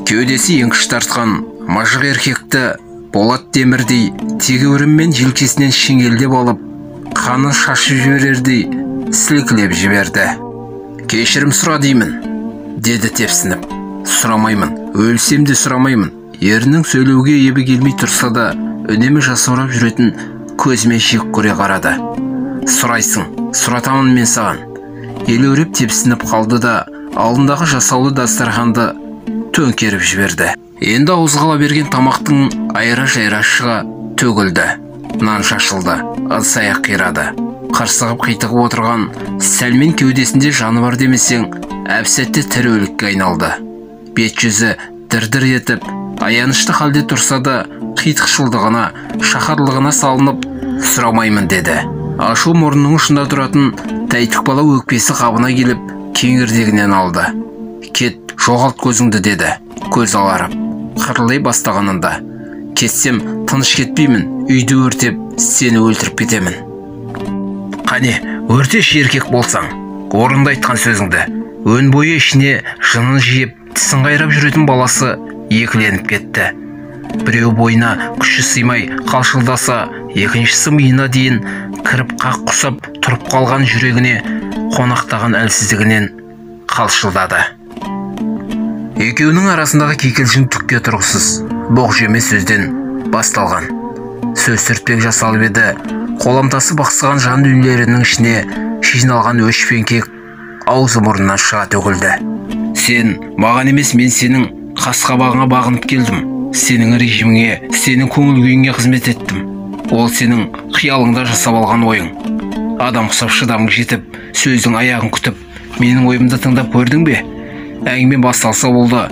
Кеудесі еңкіш тартқан мажық еркекті болат темірдей тегеурінмен желкесінен шеңгелдеп алып, қанын шашып жіберердей сілкілеп жіберді. «Кешірім сұра деймін», деді тепсініп. «Сұрамаймын, өлсем де сұрамаймын». Ерінің сөйлеуге ебі келмей тұрса да, үнемі жасаурап жүретін көзімен шек көре қарады. «Сұрайсың, сұратамын мен саған». Елеуреп тепсініп қалды да, алдындағы жасаулы дастарханды төңкеріп жіберді. Енді ауызға ала берген тамақтың айра-жайра шыға төгілді. Нан шашылды, ыдыс-аяқ қирады. Қарсығып қитығып отырған Сәлмен кеудесінде жаны бар демесең, әп-сәтте тірі өлікке айналды. Бет-жүзі дір-дір етіп, аянышты халде тұрса да, қитықшылдығына, шақарлығына салынып, «Сұрамаймын» деді. Ашу мұрнының ұшында тұратын тәйтік бала өкпесі қабына келіп, кеңірдегінен алды. «Кет, жоғалт көзіңді» деді, көз аларып. Қырылдай бастағанында: «Кетсем, тыныш кетпеймін, үйді өртеп, сені өлтіріп кетемін». «Қане, өртеш еркек болсаң, орында айтқан сөзіңді». Өн бойы ішіне жынын жиып, тісін қайрап жүретін баласы екіленіп кетті. Біреу бойына күші сыймай қалшылдаса, екіншісі миына дейін кіріп қақ құсап тұрып қалған жүрегіне қонақтаған әлсіздігінен қалшылдады. Екеуінің арасындағы кикілжің түкке тұрғысыз, боқ жеме сөзден басталған. Сөз сүртпек жасалып еді, қоламтасы бақсыған жан дүниелерінің ішіне жиналған өшпенкек аузы мұрнынан шыға төгілді. «Сен маған емес, мен сенің қас-қабағыңа бағынып келдім. Сенің режиміңе, сенің көңіл күйіңе қызмет еттім. Ол сенің қиялыңда жасап алған ойың. Адам құсап шыдамың жетіп, сөздің аяғын күтіп, менің ойымды тыңдап көрдің бе? Әңгіме басталса болды,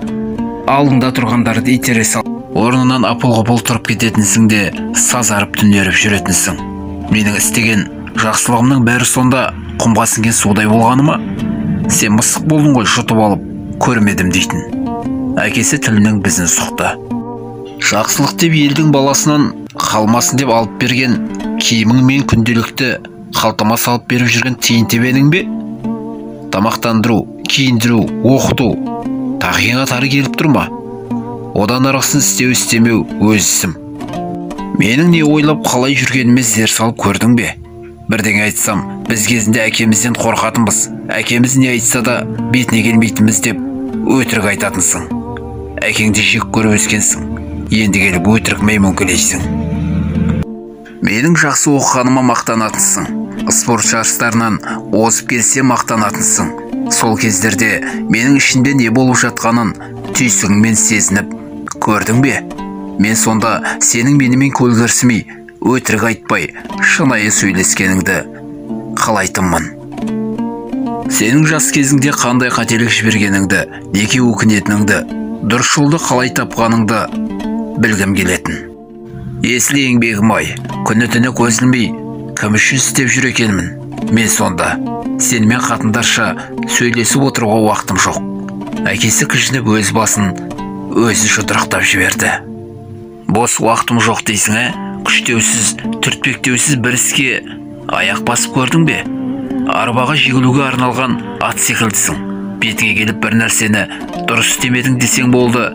алдыңда тұрғандарды итере сал. Орнынан апыл-ғұпыл тұрып кететінсің де, сазарып түнеріп жүретінсің. Менің істеген жақсылығымның бәрі сонда құмға сіңген судай болғаны ма? Сен мысық болдың ғой, жұтып алып, көрмедім дейтін». Әкесі тілінің бізін сұқты. «Жақсылық деп елдің баласынан қалмасын деп алып берген киімің мен күнделікті қалтама салып беріп жүрген тиын тебенің бе? Тамақтандыру, киіндіру, оқыту тағиыңа тары келіп тұрма? Одан арақсын істеу-істемеу өз ісім. Менің не ойлап қалай жүргеніме зер салып көрдің бе? Бірдеңе айтсам, біз кезінде әкемізден қорқатынбыз. Әкеміз не айтса да бетіне келмейтінбіз деп өтірік айтатынсың. Әкеңді жек көріп өскенсің. Енді келіп өтірік мәймөңкелейсің. Менің жақсы оқығаныма мақтанатынсың. Спорт жарыстарынан озып келсе мақтанатынсың. Сол кездерде менің ішінде не болып жатқанын түйсігіңмен сезініп көрдің бе? Мен сонда сенің менімен көлгірсімей, өтірік айтпай, шынайы сөйлескеніңді қалайтынмын. Сенің жас кезіңде қандай қателік жібергеніңді, неге өкінетініңді, дұрыс жолды қалай тапқаныңды білгім келетін. Есіл еңбегім ай, күні-түні көз ілмей, кім үшін істеп жүр екенмін? Мен сонда сенімен қатындарша сөйлесіп отыруға уақытым жоқ. Әкесі кіжініп өз басын өзі жұдырықтап жіберді. Бос уақытым жоқ дейсің, күштеусіз, түртпектеусіз бір іске аяқ басып көрдің бе? Арбаға жегілуге арналған ат секілдісің. Бетіңе келіп бір нәрсені дұрыс істемедің десең болды,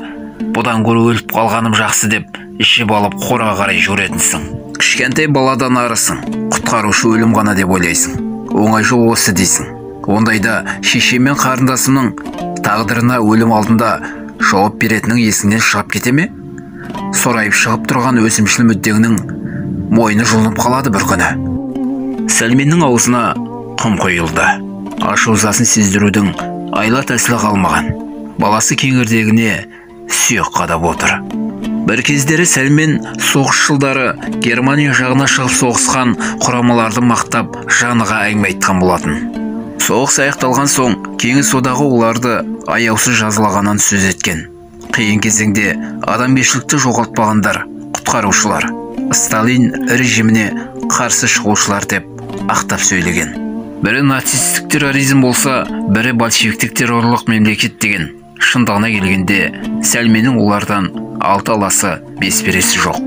бұдан гөрі өліп қалғаным жақсы деп ішіп алып қораға қарай жүретінсің. Кішкентай баладан арысың, құтқарушы өлім ғана деп ойлайсың. Оңай жол осы дейсің. Ондайда шешем мен қарындасымның тағдырына өлім алдында жауап беретінің есіңнен шығып кете ме? Сорайып шығып тұрған өсімшіл мүддеңнің мойны жұлынып қалады бір күні. Сәлменнің аузына құм құйылды. Ашу ызасын сездірудің айла тәсілі қалмаған. Баласы кеңірдегіне сүйек қадап отыр. Бір кездері Сәлмен соғыс жылдары Германия жағына шығып соғысқан құрамаларды мақтап жаныға әңгіме айтқан болатын. Соғыс аяқталған соң Кеңес одағы оларды аяусыз жазалағанын сөз еткен. Қиын кезеңде адамгершілікті жоғалтпағандар құтқарушылар, Сталин режиміне қарсы шығушылар деп ақтап сөйлеген. Бірі нацистік терроризм болса, бірі большевиктік террорлық мемлекет деген. Шындығына келгенде Сәлменің олардан алты аласы бес бересі жоқ.